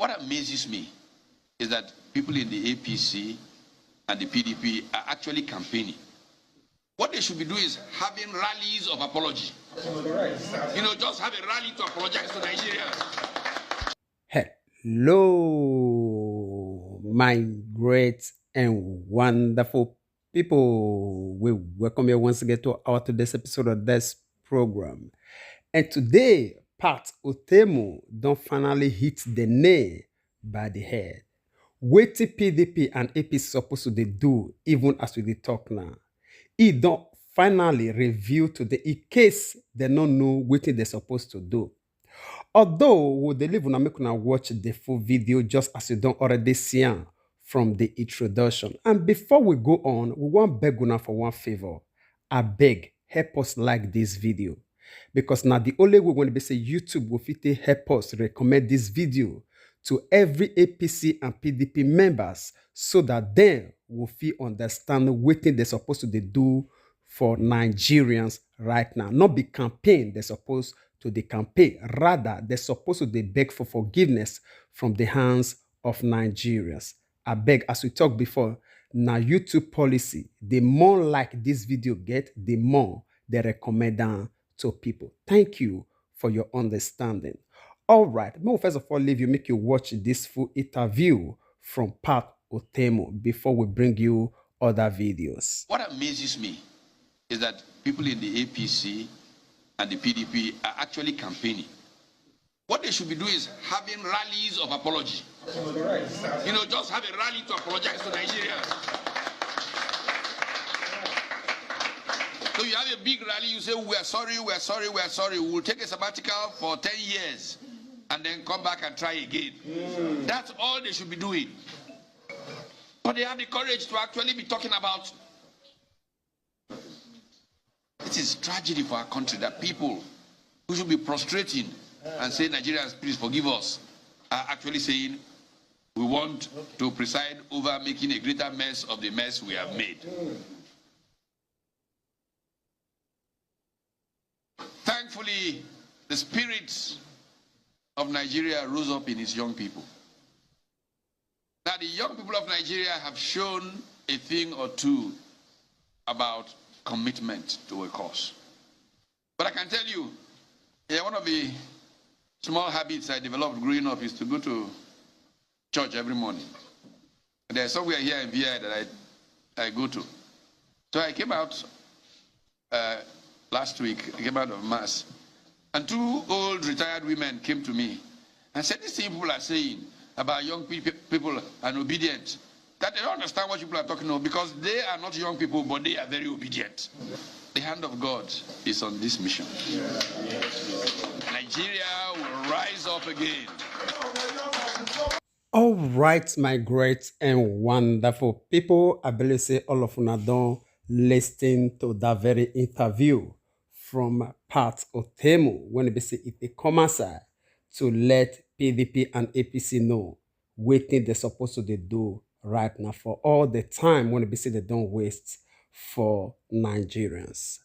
What amazes me is that people in the APC and the PDP are actually campaigning. What they should be doing is having rallies of apology. Just have a rally to apologize to Nigerians. Hello, my great and wonderful people. We welcome you once again to our today's episode of this program. And today, Pat Utemu don't finally hit the nail by the head. What PDP and APC supposed to do even as we talk now? It don't finally reveal today in case they don't know what they're supposed to do. Although we deliver na make una watch the full video just as you don't already see am from the introduction. And before we go on, we want beg una for one favor. I beg, help us like this video. Because now the only way we're going to be say YouTube will fit help us recommend this video to every APC and PDP members so that they will feel understand what they're supposed to do for Nigerians right now. Not be campaign they're supposed to the campaign. Rather, they're supposed to beg for forgiveness from the hands of Nigerians. I beg, as we talked before, now YouTube policy, the more like this video get, the more they recommend them to people. Thank you for your understanding. All right, me first of all leave you, make you watch this full interview from Pat Utemu before we bring you other videos. What amazes me is that people in the APC and the PDP are actually campaigning. What they should be doing is having rallies of apology. Just have a rally to apologize to Nigerians. So you have a big rally, you say, we're sorry, we'll take a sabbatical for 10 years and then come back and try again. That's all they should be doing. But they have the courage to actually be talking about. It is tragedy for our country that people who should be prostrating and say, Nigerians, please forgive us, are actually saying, we want to preside over making a greater mess of the mess we have made. Thankfully, the spirit of Nigeria rose up in its young people. Now, the young people of Nigeria have shown a thing or two about commitment to a cause. But I can tell you, one of the small habits I developed growing up is to go to church every morning. There's somewhere here in VI that I go to. So I came out last week, I came out of Mass, and two old retired women came to me and said, this thing people are saying about young people and obedient, that they don't understand what people are talking about because they are not young people, but they are very obedient. The hand of God is on this mission. Nigeria will rise up again. All right, my great and wonderful people. I believe say all of you don't listen to that very interview from Pat Utemu when they say it a come aside to let PDP and APC know what they're supposed to do right now for all the time when they say they don't waste for Nigerians.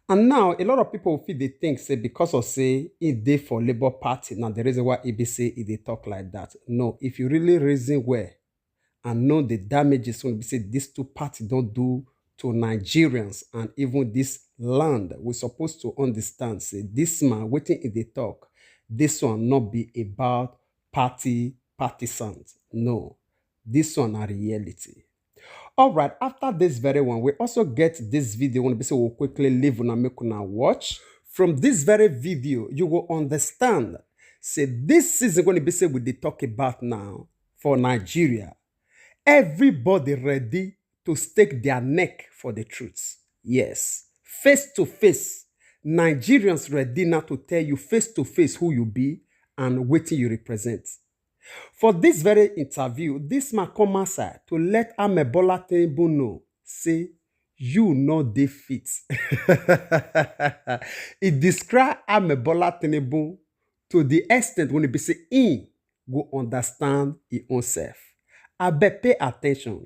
And now a lot of people feel they think say because of say it they for Labour Party. Now the reason why EBC they talk like that. No, if you really reason well and know the damages when we say these two parties don't do to Nigerians and even this land, we're supposed to understand say this man waiting in the talk, this one not be about partisans. No, this one a reality. All right, after this very one, we also get this video. When we say we'll quickly leave and make una watch. From this very video, you will understand. Say this is going to be say what they talk about now for Nigeria. Everybody ready to stake their neck for the truth. Yes, face to face. Nigerians ready now to tell you face to face who you be and what you represent. For this very interview, this man come outside to let Bola Tinibu know, say, you know they fit. It describe Bola Tinibu to the extent when it be say, he go understand his own self. I bet pay attention.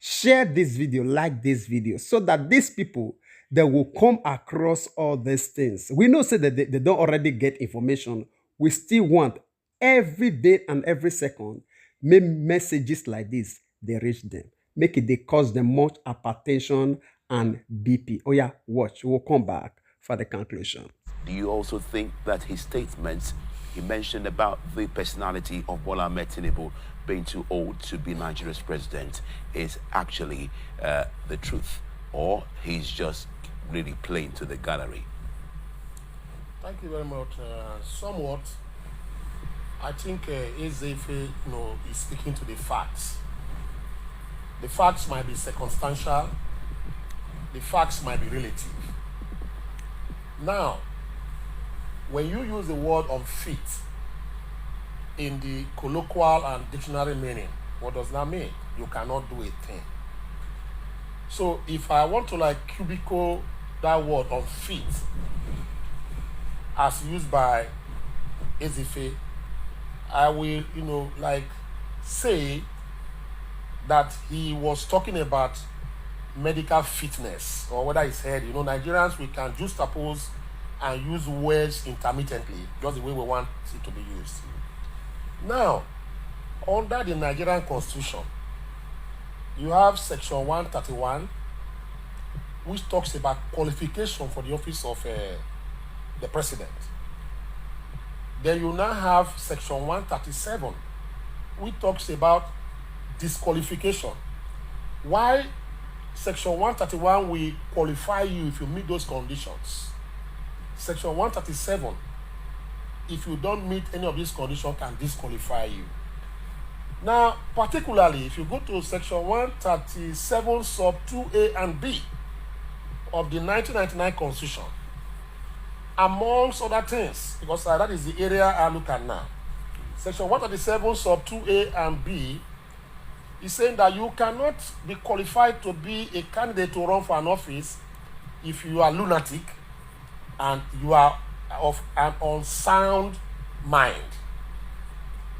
Share this video, like this video, so that these people, they will come across all these things. We know say that they don't already get information. We still want every day and every second, make messages like this, they reach them. Make it, they cause them much hypertension and BP. Oh yeah, watch. We'll come back for the conclusion. Do you also think that his statements he mentioned about the personality of Bola Ahmed Tinibu being too old to be Nigeria's president is actually the truth, or he's just really playing to the gallery? Thank you very much. Somewhat, I think Ezefe, is speaking to the facts. The facts might be circumstantial. The facts might be relative. Now, when you use the word unfit in the colloquial and dictionary meaning, what does that mean? You cannot do a thing. So if I want to cubicle that word unfit as used by Ezefe, I will, say that he was talking about medical fitness, or whether he said, Nigerians, we can juxtapose and use words intermittently, just the way we want it to be used. Now, under the Nigerian Constitution, you have Section 131, which talks about qualification for the office of the president. Then you now have Section 137, which talks about disqualification. Why Section 131 will qualify you if you meet those conditions. Section 137, if you don't meet any of these conditions, can disqualify you. Now, particularly, if you go to Section 137 sub 2A and B of the 1999 Constitution, amongst other things, because that is the area I look at now, Section 137 sub 2A and B is saying that you cannot be qualified to be a candidate to run for an office if you are lunatic and you are of an unsound mind.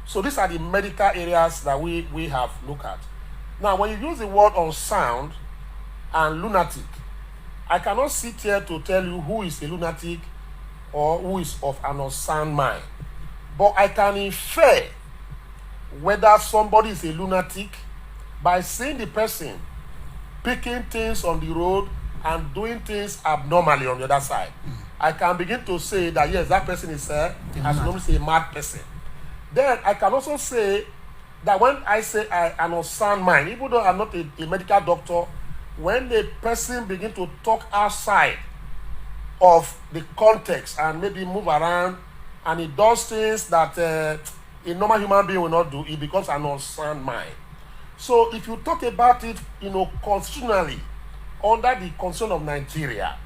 So these are the medical areas that we have looked at. Now, when you use the word unsound and lunatic, I cannot sit here to tell you who is a lunatic or who is of an unsound mind. But I can infer whether somebody is a lunatic by seeing the person picking things on the road and doing things abnormally on the other side. I can begin to say that, yes, that person is as normally say, a mad person. Then I can also say that when I say an unsound mind, even though I'm not a medical doctor, when the person begin to talk outside of the context and maybe move around and he does things that a normal human being will not do, it becomes an unsound mind. So if you talk about it, constitutionally, under the Constitution of Nigeria,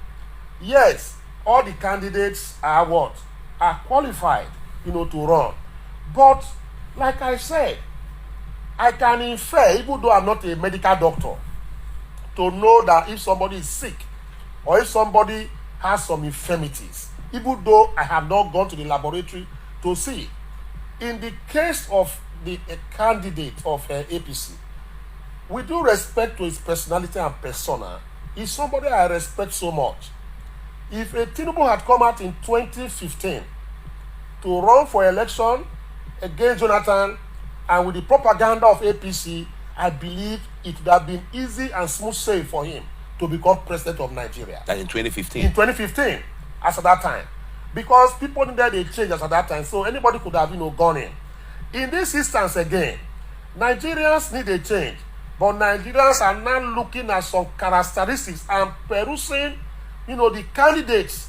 yes, all the candidates are what? Are qualified, to run. But, like I said, I can infer, even though I'm not a medical doctor, to know that if somebody is sick or if somebody has some infirmities, even though I have not gone to the laboratory to see. In the case of the candidate of APC, with due respect to his personality and persona, is somebody I respect so much. If a Tinibu had come out in 2015 to run for election against Jonathan and with the propaganda of APC, I believe it would have been easy and smooth sailing for him to become president of Nigeria. That in 2015? In 2015, as at that time. Because people needed a change as at that time, so anybody could have, gone in. In this instance again, Nigerians need a change, but Nigerians are now looking at some characteristics and perusing, the candidates,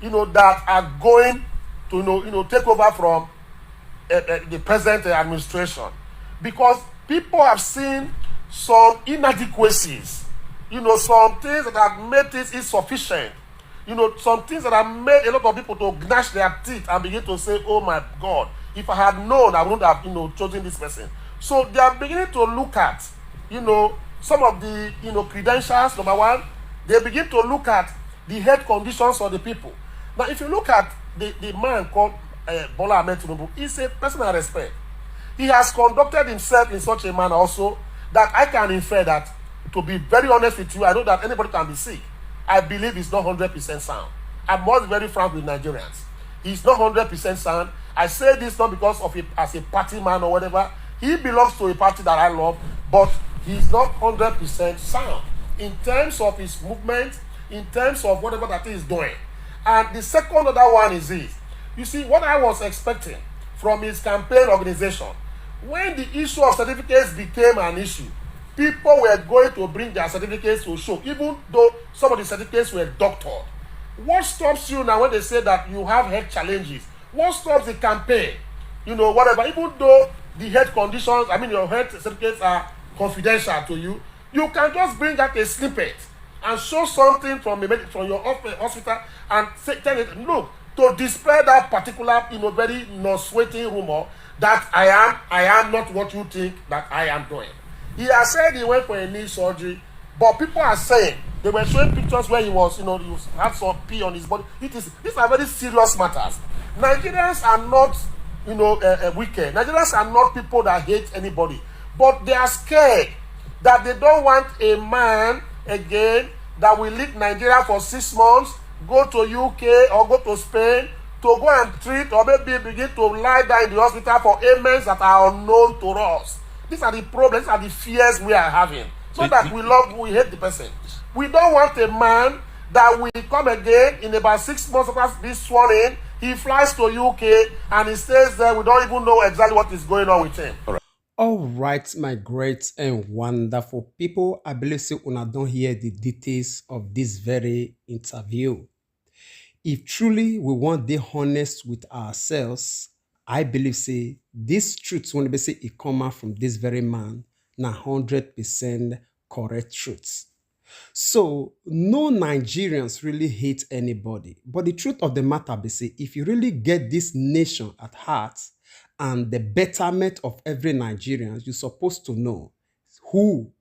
that are going to, take over from the present administration. Because people have seen some inadequacies, some things that have made it insufficient, some things that have made a lot of people to gnash their teeth and begin to say, oh my God, if I had known, I wouldn't have, chosen this person. So they are beginning to look at, some of the, credentials, number one. They begin to look at the health conditions of the people. Now, if you look at the man called Bola Ahmed Tinibu, he's a person I respect. He has conducted himself in such a manner also that I can infer that, to be very honest with you, I know that anybody can be sick. I believe he's not 100% sound. I must be very frank with Nigerians. He's not 100% sound. I say this not because of it as a party man or whatever. He belongs to a party that I love, but he's not 100% sound in terms of his movement, in terms of whatever that he is doing. And the second other one is this. You see, what I was expecting from his campaign organization, when the issue of certificates became an issue, people were going to bring their certificates to show, even though some of the certificates were doctored. What stops you now when they say that you have health challenges? What stops the campaign? You know, whatever, even though the health conditions, I mean, your health certificates are confidential to you, you can just bring out a snippet and show something from your hospital and tell it, look, to display that particular, very nose-sweating rumor that I am not what you think that I am doing. He has said he went for a knee surgery, but people are saying, they were showing pictures where he was, he had some pee on his body. These are very serious matters. Nigerians are not, wicked. Nigerians are not people that hate anybody, but they are scared that they don't want a man again that will leave Nigeria for 6 months, go to UK or go to Spain to go and treat or maybe begin to lie down in the hospital for ailments that are unknown to us. These are the problems, these are the fears we are having. So that we hate the person. We don't want a man that will come again in about 6 months after being sworn in. He flies to UK and he stays there. We don't even know exactly what is going on with him. All right, my great and wonderful people. I believe so una don't hear the details of this very interview. If truly we want to be honest with ourselves, I believe say this truth when we say it come out from this very man, na 100% correct truth. So no Nigerians really hate anybody. But the truth of the matter be say, if you really get this nation at heart and the betterment of every Nigerian, you're supposed to know who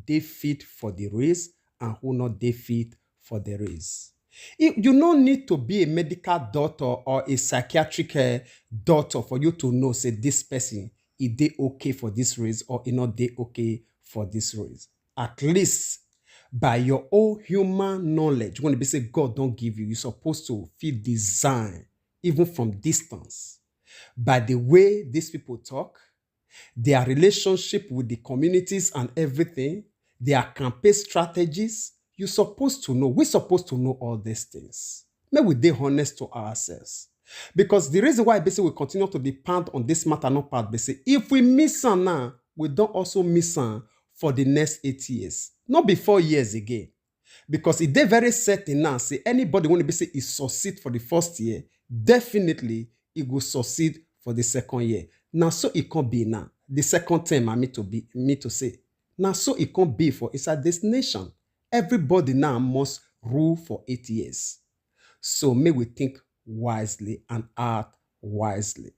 they fit for the race and who not they fit for the race. You don't need to be a medical doctor or a psychiatric doctor for you to know, say, this person, is they okay for this race or is not they okay for this race. At least by your own human knowledge, when they say God don't give you, you're supposed to feel design, even from distance. By the way these people talk, their relationship with the communities and everything, their campaign strategies, you're supposed to know. We're supposed to know all these things. May we be honest to ourselves. Because the reason why basically we continue to depend on this matter, not part, basically, if we miss on now, we don't also miss on for the next 8 years. Not be 4 years again. Because if they very certain now, say anybody want to be say it succeed for the first year, definitely it will succeed for the second year. Now so it can't be now. The second term I mean to say. Now so it can't be for inside this nation. Everybody now must rule for 8 years. So may we think wisely and act wisely.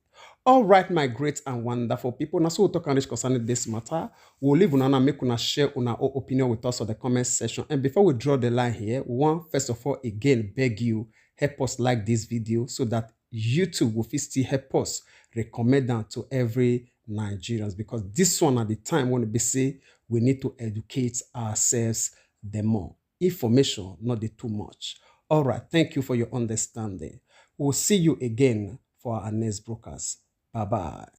All right, my great and wonderful people. Now, so we'll talk concerning this matter. We'll leave una make una share una own opinion with us on the comment section. And before we draw the line here, we want first of all again beg you help us like this video so that YouTube will still help us recommend them to every Nigerians, because this one at the time when we say we need to educate ourselves the more. Information, not the too much. All right, thank you for your understanding. We'll see you again for our next broadcast. Bye-bye.